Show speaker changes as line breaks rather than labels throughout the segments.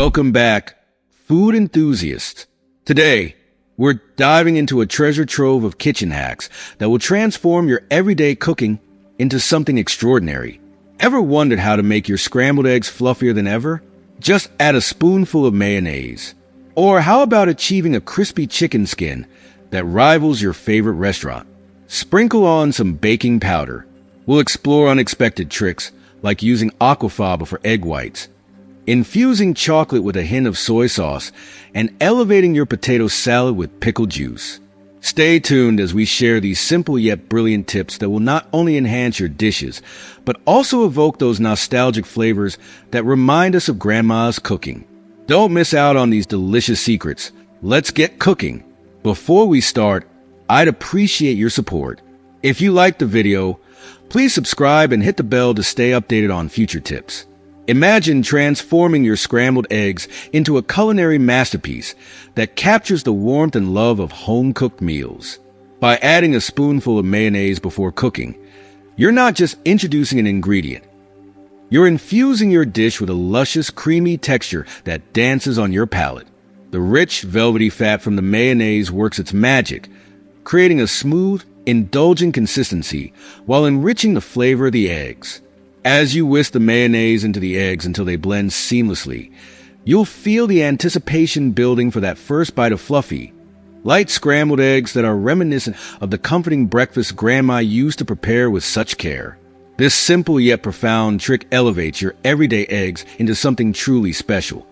Welcome back, food enthusiasts. Today, we're diving into a treasure trove of kitchen hacks that will transform your everyday cooking into something extraordinary. Ever wondered how to make your scrambled eggs fluffier than ever? Just add a spoonful of mayonnaise. Or how about achieving a crispy chicken skin that rivals your favorite restaurant? Sprinkle on some baking powder. We'll explore unexpected tricks like using aquafaba for egg whites, infusing chocolate with a hint of soy sauce, and elevating your potato salad with pickle juice. Stay tuned as we share these simple yet brilliant tips that will not only enhance your dishes, but also evoke those nostalgic flavors that remind us of Grandma's cooking. Don't miss out on these delicious secrets. Let's get cooking. Before we start, I'd appreciate your support. If you liked the video, please subscribe and hit the bell to stay updated on future tips. Imagine transforming your scrambled eggs into a culinary masterpiece that captures the warmth and love of home-cooked meals. By adding a spoonful of mayonnaise before cooking, you're not just introducing an ingredient. You're infusing your dish with a luscious, creamy texture that dances on your palate. The rich, velvety fat from the mayonnaise works its magic, creating a smooth, indulgent consistency while enriching the flavor of the eggs. As you whisk the mayonnaise into the eggs until they blend seamlessly, you'll feel the anticipation building for that first bite of fluffy, light scrambled eggs that are reminiscent of the comforting breakfast Grandma used to prepare with such care. This simple yet profound trick elevates your everyday eggs into something truly special,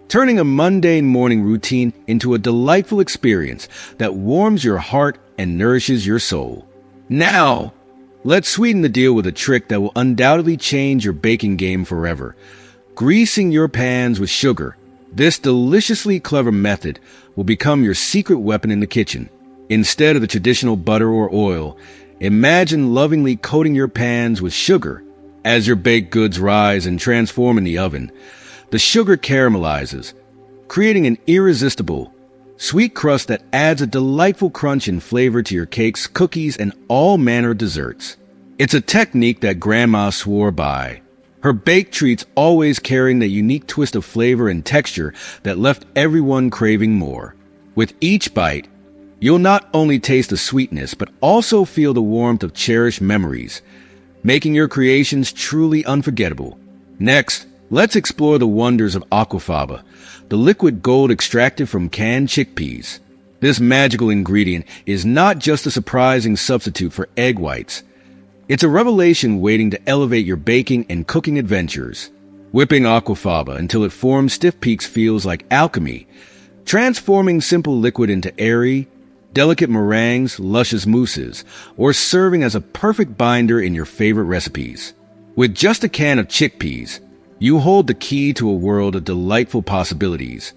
turning a mundane morning routine into a delightful experience that warms your heart and nourishes your soul. Now, let's sweeten the deal with a trick that will undoubtedly change your baking game forever. Greasing your pans with sugar. This deliciously clever method will become your secret weapon in the kitchen. Instead of the traditional butter or oil, imagine lovingly coating your pans with sugar. As your baked goods rise and transform in the oven, the sugar caramelizes, creating an irresistible, sweet crust that adds a delightful crunch and flavor to your cakes, cookies, and all manner of desserts. It's a technique that Grandma swore by, her baked treats always carrying that unique twist of flavor and texture that left everyone craving more. With each bite, you'll not only taste the sweetness, but also feel the warmth of cherished memories, making your creations truly unforgettable. Next, let's explore the wonders of aquafaba, the liquid gold extracted from canned chickpeas. This magical ingredient is not just a surprising substitute for egg whites. It's a revelation waiting to elevate your baking and cooking adventures. Whipping aquafaba until it forms stiff peaks feels like alchemy, transforming simple liquid into airy, delicate meringues, luscious mousses, or serving as a perfect binder in your favorite recipes. With just a can of chickpeas, you hold the key to a world of delightful possibilities,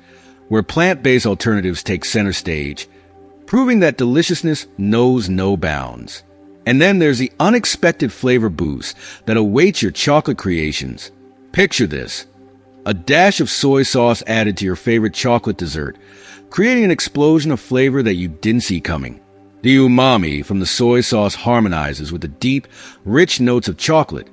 where plant-based alternatives take center stage, proving that deliciousness knows no bounds. And then there's the unexpected flavor boost that awaits your chocolate creations. Picture this: a dash of soy sauce added to your favorite chocolate dessert, creating an explosion of flavor that you didn't see coming. The umami from the soy sauce harmonizes with the deep, rich notes of chocolate,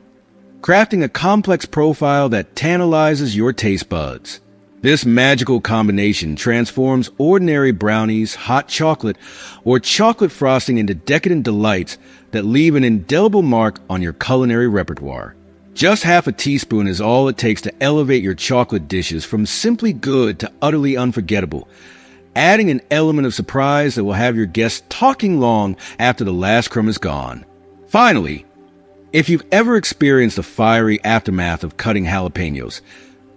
crafting a complex profile that tantalizes your taste buds. This magical combination transforms ordinary brownies, hot chocolate, or chocolate frosting into decadent delights that leave an indelible mark on your culinary repertoire. Just half a teaspoon is all it takes to elevate your chocolate dishes from simply good to utterly unforgettable, adding an element of surprise that will have your guests talking long after the last crumb is gone. Finally, if you've ever experienced the fiery aftermath of cutting jalapenos,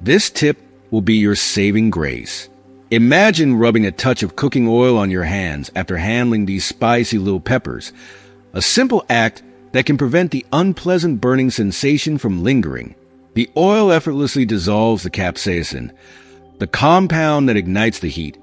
this tip will be your saving grace. Imagine rubbing a touch of cooking oil on your hands after handling these spicy little peppers, a simple act that can prevent the unpleasant burning sensation from lingering. The oil effortlessly dissolves the capsaicin, the compound that ignites the heat,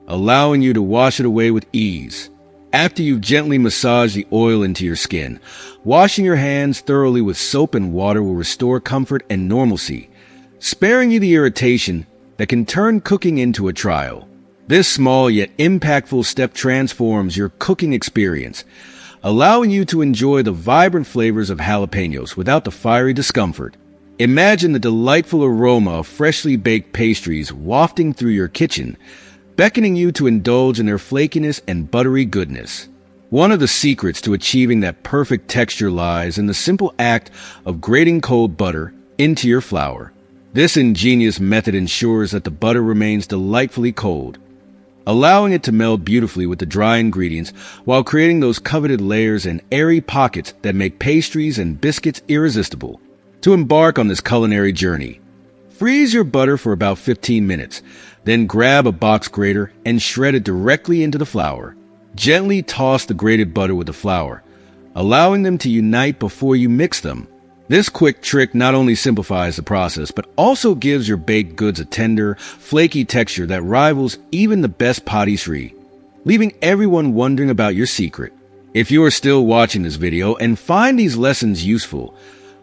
allowing you to wash it away with ease. After you've gently massaged the oil into your skin, washing your hands thoroughly with soap and water will restore comfort and normalcy, sparing you the irritation that can turn cooking into a trial. This small yet impactful step transforms your cooking experience, allowing you to enjoy the vibrant flavors of jalapenos without the fiery discomfort. Imagine the delightful aroma of freshly baked pastries wafting through your kitchen, beckoning you to indulge in their flakiness and buttery goodness. One of the secrets to achieving that perfect texture lies in the simple act of grating cold butter into your flour. This ingenious method ensures that the butter remains delightfully cold, allowing it to meld beautifully with the dry ingredients while creating those coveted layers and airy pockets that make pastries and biscuits irresistible. To embark on this culinary journey, freeze your butter for about 15 minutes, then grab a box grater and shred it directly into the flour. Gently toss the grated butter with the flour, allowing them to unite before you mix them. This quick trick not only simplifies the process, but also gives your baked goods a tender, flaky texture that rivals even the best patisserie, leaving everyone wondering about your secret. If you are still watching this video and find these lessons useful,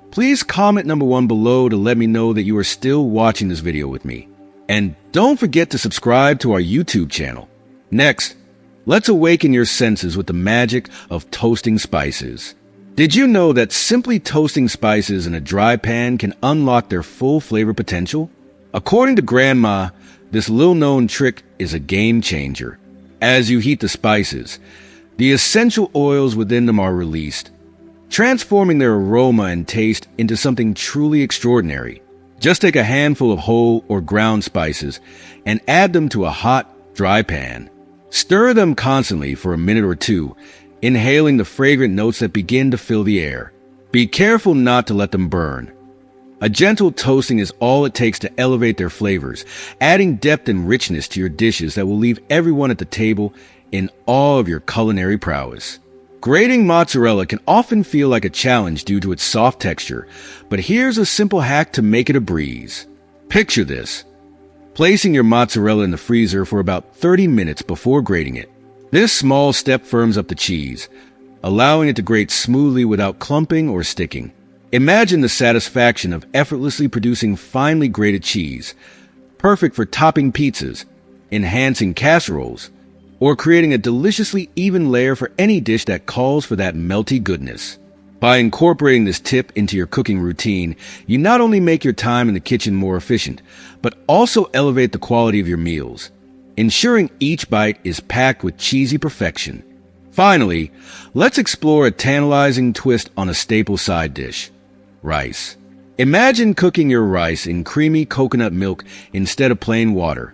please comment number 1 below to let me know that you are still watching this video with me. And don't forget to subscribe to our YouTube channel. Next, let's awaken your senses with the magic of toasting spices. Did you know that simply toasting spices in a dry pan can unlock their full flavor potential? According to Grandma, this little-known trick is a game changer. As you heat the spices, the essential oils within them are released, transforming their aroma and taste into something truly extraordinary. Just take a handful of whole or ground spices and add them to a hot, dry pan. Stir them constantly for a minute or two, inhaling the fragrant notes that begin to fill the air. Be careful not to let them burn. A gentle toasting is all it takes to elevate their flavors, adding depth and richness to your dishes that will leave everyone at the table in awe of your culinary prowess. Grating mozzarella can often feel like a challenge due to its soft texture, but here's a simple hack to make it a breeze. Picture this: placing your mozzarella in the freezer for about 30 minutes before grating it. This small step firms up the cheese, allowing it to grate smoothly without clumping or sticking. Imagine the satisfaction of effortlessly producing finely grated cheese, perfect for topping pizzas, enhancing casseroles, or creating a deliciously even layer for any dish that calls for that melty goodness. By incorporating this tip into your cooking routine, you not only make your time in the kitchen more efficient, but also elevate the quality of your meals, ensuring each bite is packed with cheesy perfection. Finally, let's explore a tantalizing twist on a staple side dish: rice. Imagine cooking your rice in creamy coconut milk instead of plain water,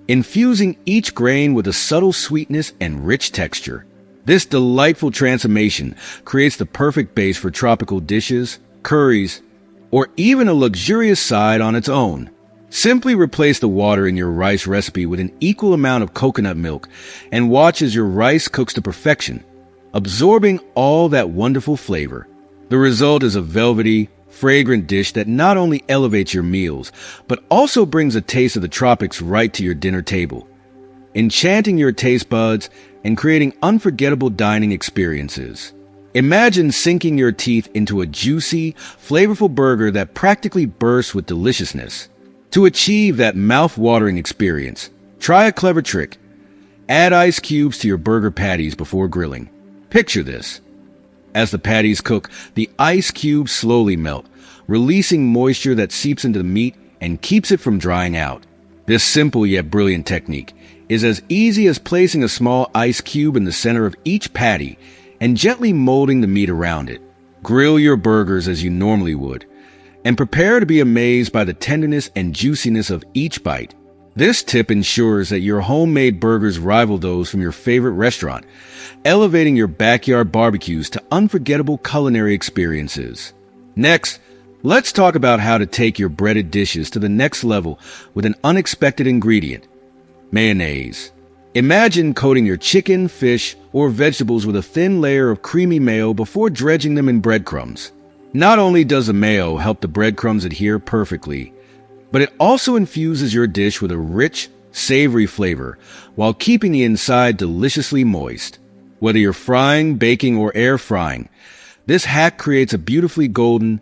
infusing each grain with a subtle sweetness and rich texture. This delightful transformation creates the perfect base for tropical dishes, curries, or even a luxurious side on its own. Simply replace the water in your rice recipe with an equal amount of coconut milk and watch as your rice cooks to perfection, absorbing all that wonderful flavor. The result is a velvety, fragrant dish that not only elevates your meals, but also brings a taste of the tropics right to your dinner table, enchanting your taste buds and creating unforgettable dining experiences. Imagine sinking your teeth into a juicy, flavorful burger that practically bursts with deliciousness. To achieve that mouth-watering experience, try a clever trick. Add ice cubes to your burger patties before grilling. Picture this: as the patties cook, the ice cubes slowly melt, releasing moisture that seeps into the meat and keeps it from drying out. This simple yet brilliant technique is as easy as placing a small ice cube in the center of each patty and gently molding the meat around it. Grill your burgers as you normally would, and prepare to be amazed by the tenderness and juiciness of each bite. This tip ensures that your homemade burgers rival those from your favorite restaurant, elevating your backyard barbecues to unforgettable culinary experiences. Next, let's talk about how to take your breaded dishes to the next level with an unexpected ingredient: mayonnaise. Imagine coating your chicken, fish, or vegetables with a thin layer of creamy mayo before dredging them in breadcrumbs. Not only does the mayo help the breadcrumbs adhere perfectly, but it also infuses your dish with a rich, savory flavor while keeping the inside deliciously moist. Whether you're frying, baking, or air frying, this hack creates a beautifully golden,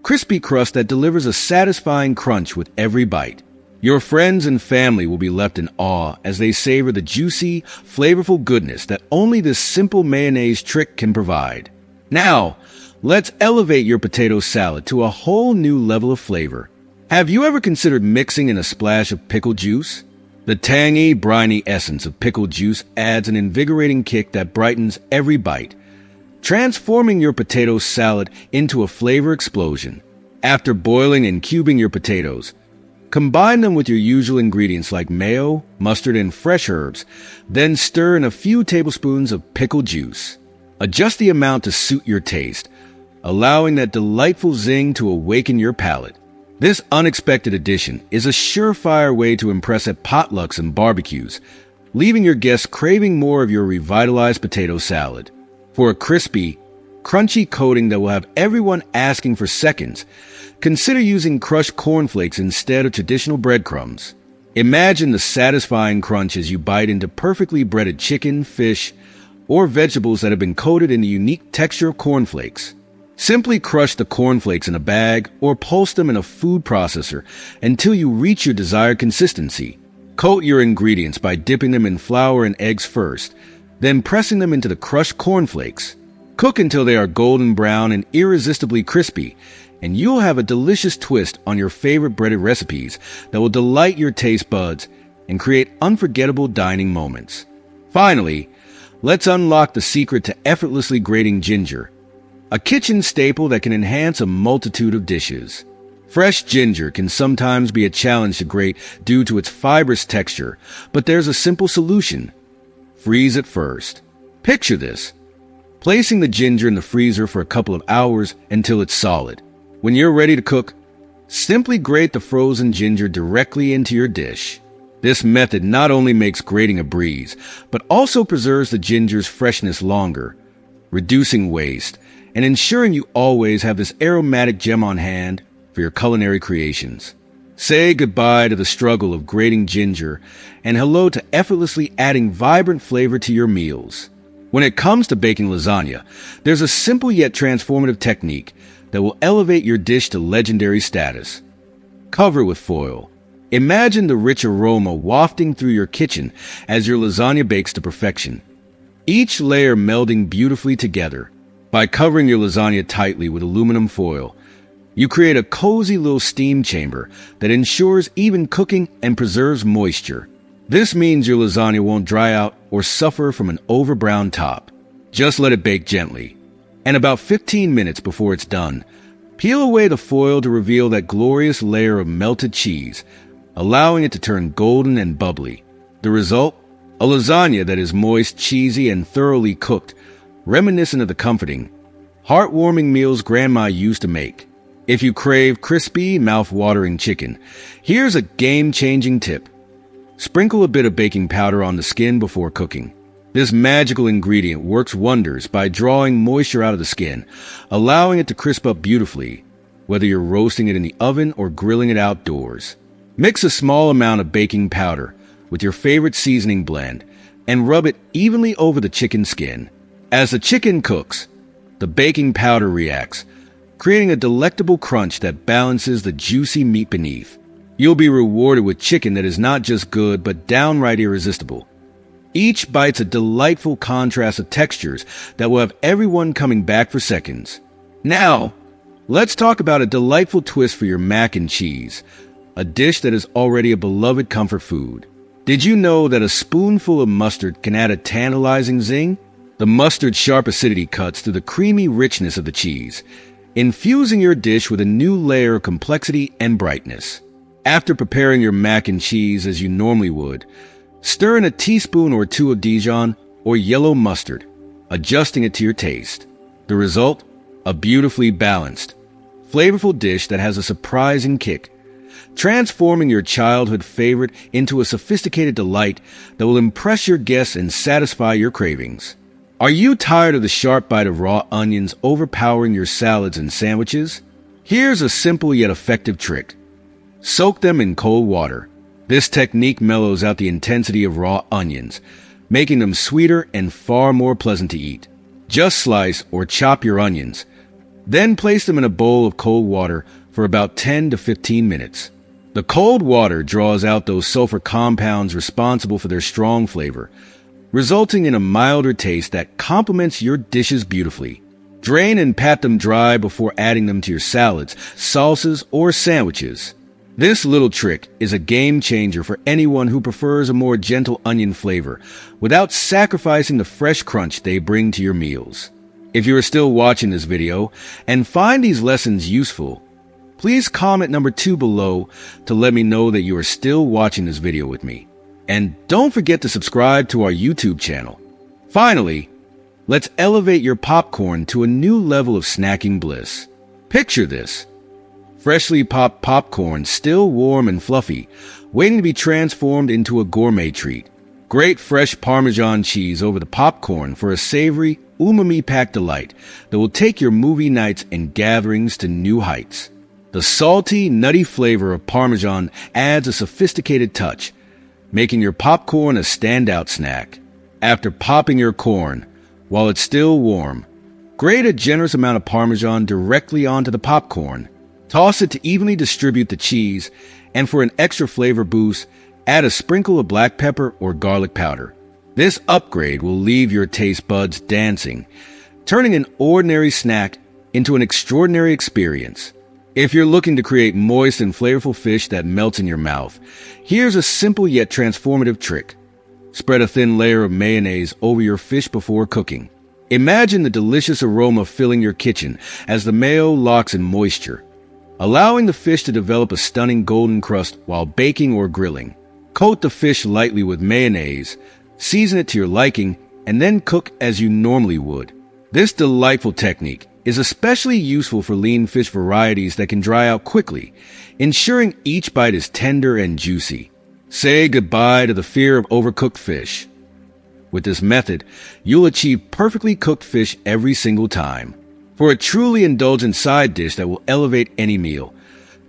crispy crust that delivers a satisfying crunch with every bite. Your friends and family will be left in awe as they savor the juicy, flavorful goodness that only this simple mayonnaise trick can provide. Now, let's elevate your potato salad to a whole new level of flavor. Have you ever considered mixing in a splash of pickle juice? The tangy, briny essence of pickle juice adds an invigorating kick that brightens every bite, transforming your potato salad into a flavor explosion. After boiling and cubing your potatoes, combine them with your usual ingredients like mayo, mustard, and fresh herbs, then stir in a few tablespoons of pickle juice. Adjust the amount to suit your taste, allowing that delightful zing to awaken your palate. This unexpected addition is a surefire way to impress at potlucks and barbecues, leaving your guests craving more of your revitalized potato salad. For a crispy, crunchy coating that will have everyone asking for seconds, consider using crushed cornflakes instead of traditional breadcrumbs. Imagine the satisfying crunch as you bite into perfectly breaded chicken, fish, or vegetables that have been coated in the unique texture of cornflakes. Simply crush the cornflakes in a bag or pulse them in a food processor until you reach your desired consistency. Coat your ingredients by dipping them in flour and eggs first, then pressing them into the crushed cornflakes. Cook until they are golden brown and irresistibly crispy, and you'll have a delicious twist on your favorite breaded recipes that will delight your taste buds and create unforgettable dining moments. Finally, let's unlock the secret to effortlessly grating ginger, a kitchen staple that can enhance a multitude of dishes. Fresh ginger can sometimes be a challenge to grate due to its fibrous texture, but there's a simple solution. Freeze it first. Picture this: placing the ginger in the freezer for a couple of hours until it's solid. When you're ready to cook, simply grate the frozen ginger directly into your dish. This method not only makes grating a breeze, but also preserves the ginger's freshness longer, reducing waste and ensuring you always have this aromatic gem on hand for your culinary creations. Say goodbye to the struggle of grating ginger and hello to effortlessly adding vibrant flavor to your meals. When it comes to baking lasagna, there's a simple yet transformative technique that will elevate your dish to legendary status. Cover with foil. Imagine the rich aroma wafting through your kitchen as your lasagna bakes to perfection, each layer melding beautifully together. By covering your lasagna tightly with aluminum foil, you create a cozy little steam chamber that ensures even cooking and preserves moisture. This means your lasagna won't dry out or suffer from an over-browned top. Just let it bake gently, and about 15 minutes before it's done, peel away the foil to reveal that glorious layer of melted cheese, allowing it to turn golden and bubbly. The result? A lasagna that is moist, cheesy, and thoroughly cooked, reminiscent of the comforting, heartwarming meals Grandma used to make. If you crave crispy, mouth-watering chicken, here's a game-changing tip. Sprinkle a bit of baking powder on the skin before cooking. This magical ingredient works wonders by drawing moisture out of the skin, allowing it to crisp up beautifully, whether you're roasting it in the oven or grilling it outdoors. Mix a small amount of baking powder with your favorite seasoning blend and rub it evenly over the chicken skin. As the chicken cooks, the baking powder reacts, creating a delectable crunch that balances the juicy meat beneath. You'll be rewarded with chicken that is not just good, but downright irresistible. Each bite's a delightful contrast of textures that will have everyone coming back for seconds. Now, let's talk about a delightful twist for your mac and cheese, a dish that is already a beloved comfort food. Did you know that a spoonful of mustard can add a tantalizing zing? The mustard's sharp acidity cuts through the creamy richness of the cheese, infusing your dish with a new layer of complexity and brightness. After preparing your mac and cheese as you normally would, stir in a teaspoon or two of Dijon or yellow mustard, adjusting it to your taste. The result? A beautifully balanced, flavorful dish that has a surprising kick, transforming your childhood favorite into a sophisticated delight that will impress your guests and satisfy your cravings. Are you tired of the sharp bite of raw onions overpowering your salads and sandwiches? Here's a simple yet effective trick. Soak them in cold water. This technique mellows out the intensity of raw onions, making them sweeter and far more pleasant to eat. Just slice or chop your onions, then place them in a bowl of cold water for about 10 to 15 minutes. The cold water draws out those sulfur compounds responsible for their strong flavor, resulting in a milder taste that complements your dishes beautifully. Drain and pat them dry before adding them to your salads, salsas, or sandwiches. This little trick is a game changer for anyone who prefers a more gentle onion flavor without sacrificing the fresh crunch they bring to your meals. If you are still watching this video and find these lessons useful, please comment number 2 below to let me know that you are still watching this video with me. And don't forget to subscribe to our YouTube channel. Finally, let's elevate your popcorn to a new level of snacking bliss. Picture this. Freshly popped popcorn, still warm and fluffy, waiting to be transformed into a gourmet treat. Great fresh Parmesan cheese over the popcorn for a savory, umami-packed delight that will take your movie nights and gatherings to new heights. The salty, nutty flavor of Parmesan adds a sophisticated touch, making your popcorn a standout snack. After popping your corn, while it's still warm, grate a generous amount of Parmesan directly onto the popcorn. Toss it to evenly distribute the cheese, and for an extra flavor boost, add a sprinkle of black pepper or garlic powder. This upgrade will leave your taste buds dancing, turning an ordinary snack into an extraordinary experience. If you're looking to create moist and flavorful fish that melts in your mouth, here's a simple yet transformative trick. Spread a thin layer of mayonnaise over your fish before cooking. Imagine the delicious aroma filling your kitchen as the mayo locks in moisture, allowing the fish to develop a stunning golden crust while baking or grilling. Coat the fish lightly with mayonnaise, season it to your liking, and then cook as you normally would. This delightful technique is especially useful for lean fish varieties that can dry out quickly, ensuring each bite is tender and juicy. Say goodbye to the fear of overcooked fish. With this method, you'll achieve perfectly cooked fish every single time. For a truly indulgent side dish that will elevate any meal,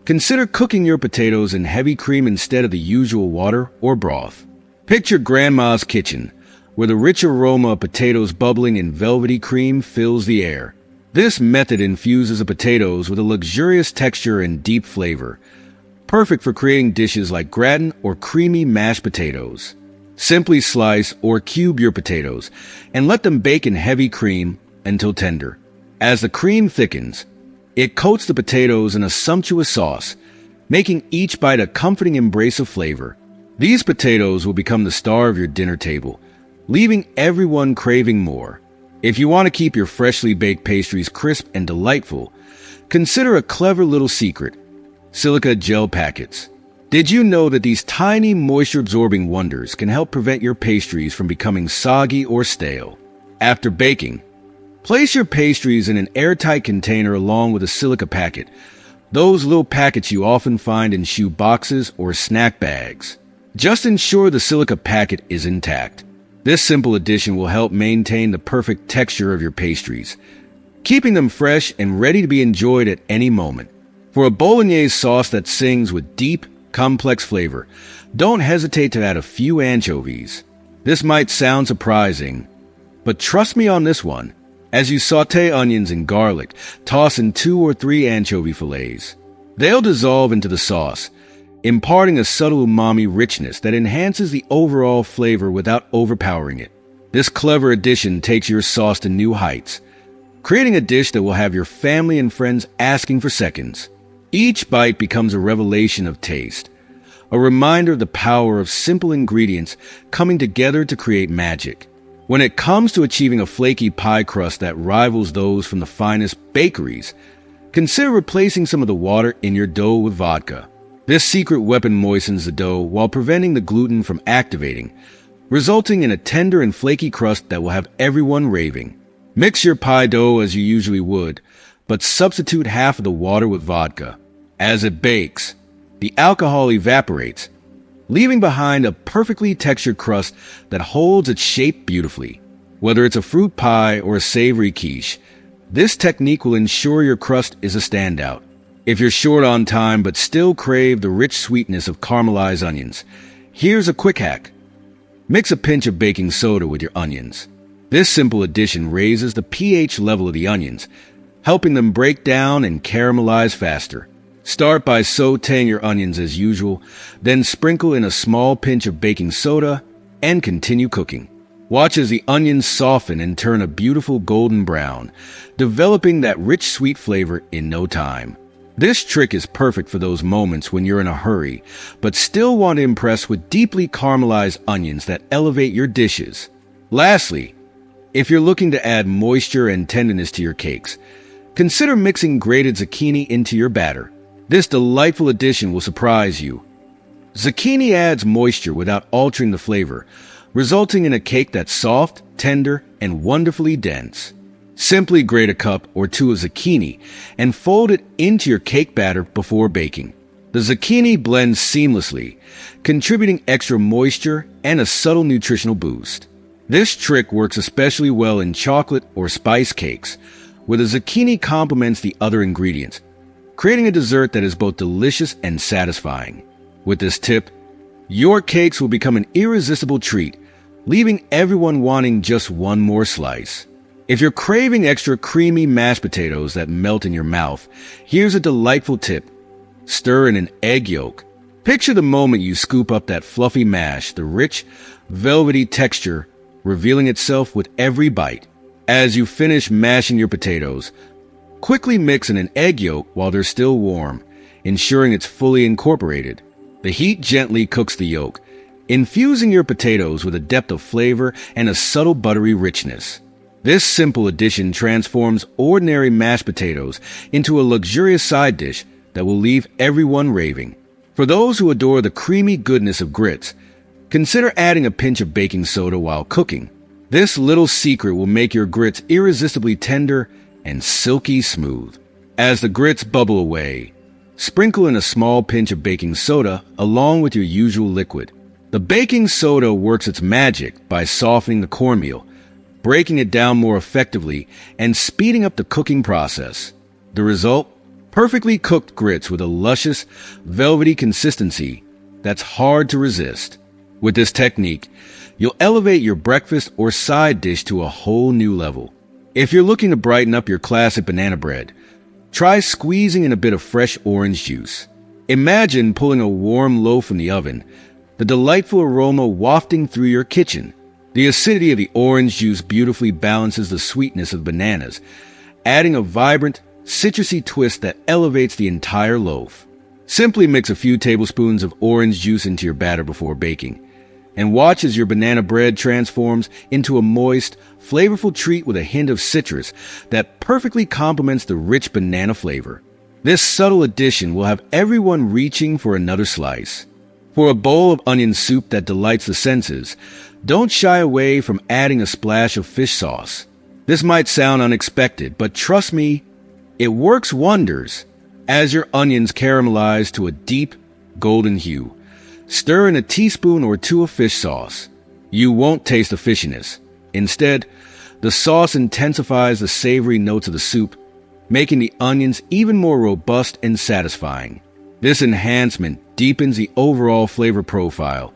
consider cooking your potatoes in heavy cream instead of the usual water or broth. Picture Grandma's kitchen, where the rich aroma of potatoes bubbling in velvety cream fills the air. This method infuses the potatoes with a luxurious texture and deep flavor, perfect for creating dishes like gratin or creamy mashed potatoes. Simply slice or cube your potatoes and let them bake in heavy cream until tender. As the cream thickens, it coats the potatoes in a sumptuous sauce, making each bite a comforting embrace of flavor. These potatoes will become the star of your dinner table, leaving everyone craving more. If you want to keep your freshly baked pastries crisp and delightful, consider a clever little secret: silica gel packets. Did you know that these tiny moisture-absorbing wonders can help prevent your pastries from becoming soggy or stale? After baking, place your pastries in an airtight container along with a silica packet, those little packets you often find in shoe boxes or snack bags. Just ensure the silica packet is intact. This simple addition will help maintain the perfect texture of your pastries, keeping them fresh and ready to be enjoyed at any moment. For a bolognese sauce that sings with deep, complex flavor, don't hesitate to add a few anchovies. This might sound surprising, but trust me on this one. As you saute onions and garlic, toss in 2 or 3 anchovy fillets. They'll dissolve into the sauce, imparting a subtle umami richness that enhances the overall flavor without overpowering it. This clever addition takes your sauce to new heights, creating a dish that will have your family and friends asking for seconds. Each bite becomes a revelation of taste, a reminder of the power of simple ingredients coming together to create magic. When it comes to achieving a flaky pie crust that rivals those from the finest bakeries, consider replacing some of the water in your dough with vodka. This secret weapon moistens the dough while preventing the gluten from activating, resulting in a tender and flaky crust that will have everyone raving. Mix your pie dough as you usually would, but substitute half of the water with vodka. As it bakes, the alcohol evaporates, leaving behind a perfectly textured crust that holds its shape beautifully. Whether it's a fruit pie or a savory quiche, this technique will ensure your crust is a standout. If you're short on time but still crave the rich sweetness of caramelized onions, here's a quick hack. Mix a pinch of baking soda with your onions. This simple addition raises the pH level of the onions, helping them break down and caramelize faster. Start by sautéing your onions as usual, then sprinkle in a small pinch of baking soda and continue cooking. Watch as the onions soften and turn a beautiful golden brown, developing that rich sweet flavor in no time. This trick is perfect for those moments when you're in a hurry, but still want to impress with deeply caramelized onions that elevate your dishes. Lastly, if you're looking to add moisture and tenderness to your cakes, consider mixing grated zucchini into your batter. This delightful addition will surprise you. Zucchini adds moisture without altering the flavor, resulting in a cake that's soft, tender, and wonderfully dense. Simply grate a cup or two of zucchini and fold it into your cake batter before baking. The zucchini blends seamlessly, contributing extra moisture and a subtle nutritional boost. This trick works especially well in chocolate or spice cakes, where the zucchini complements the other ingredients, creating a dessert that is both delicious and satisfying. With this tip, your cakes will become an irresistible treat, leaving everyone wanting just one more slice. If you're craving extra creamy mashed potatoes that melt in your mouth, here's a delightful tip. Stir in an egg yolk. Picture the moment you scoop up that fluffy mash, the rich, velvety texture revealing itself with every bite. As you finish mashing your potatoes, quickly mix in an egg yolk while they're still warm, ensuring it's fully incorporated. The heat gently cooks the yolk, infusing your potatoes with a depth of flavor and a subtle buttery richness. This simple addition transforms ordinary mashed potatoes into a luxurious side dish that will leave everyone raving. For those who adore the creamy goodness of grits, consider adding a pinch of baking soda while cooking. This little secret will make your grits irresistibly tender and silky smooth. As the grits bubble away, sprinkle in a small pinch of baking soda along with your usual liquid. The baking soda works its magic by softening the cornmeal, breaking it down more effectively, and speeding up the cooking process. The result? Perfectly cooked grits with a luscious, velvety consistency that's hard to resist. With this technique, you'll elevate your breakfast or side dish to a whole new level. If you're looking to brighten up your classic banana bread, try squeezing in a bit of fresh orange juice. Imagine pulling a warm loaf from the oven, the delightful aroma wafting through your kitchen. The acidity of the orange juice beautifully balances the sweetness of bananas, adding a vibrant, citrusy twist that elevates the entire loaf. Simply mix a few tablespoons of orange juice into your batter before baking, and watch as your banana bread transforms into a moist, flavorful treat with a hint of citrus that perfectly complements the rich banana flavor. This subtle addition will have everyone reaching for another slice. For a bowl of onion soup that delights the senses, don't shy away from adding a splash of fish sauce. This might sound unexpected, but trust me, it works wonders. As your onions caramelize to a deep, golden hue, stir in a teaspoon or two of fish sauce. You won't taste the fishiness. Instead, the sauce intensifies the savory notes of the soup, making the onions even more robust and satisfying. This enhancement deepens the overall flavor profile,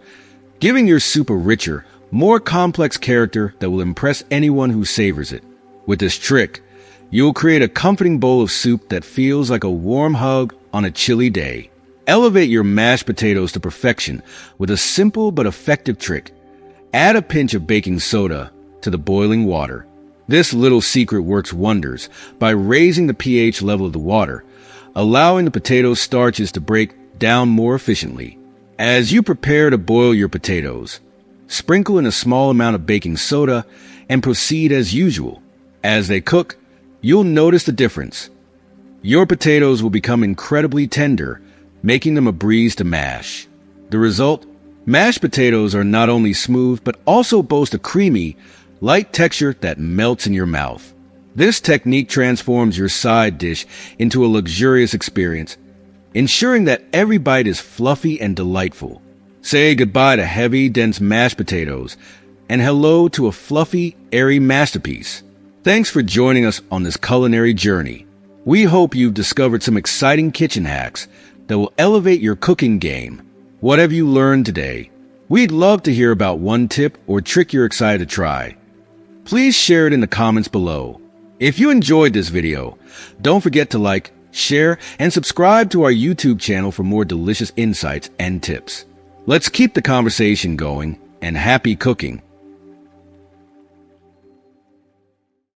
giving your soup a richer, more complex character that will impress anyone who savors it. With this trick, you'll create a comforting bowl of soup that feels like a warm hug on a chilly day. Elevate your mashed potatoes to perfection with a simple but effective trick. Add a pinch of baking soda to the boiling water. This little secret works wonders by raising the pH level of the water, allowing the potato starches to break down more efficiently. As you prepare to boil your potatoes, sprinkle in a small amount of baking soda and proceed as usual. As they cook, you'll notice the difference. Your potatoes will become incredibly tender, making them a breeze to mash. The result? Mashed potatoes are not only smooth, but also boast a creamy, light texture that melts in your mouth. This technique transforms your side dish into a luxurious experience, ensuring that every bite is fluffy and delightful. Say goodbye to heavy, dense mashed potatoes, and hello to a fluffy, airy masterpiece. Thanks for joining us on this culinary journey. We hope you've discovered some exciting kitchen hacks that will elevate your cooking game. What have you learned today? We'd love to hear about one tip or trick you're excited to try. Please share it in the comments below. If you enjoyed this video, don't forget to like, share, and subscribe to our YouTube channel for more delicious insights and tips. Let's keep the conversation going, and happy cooking!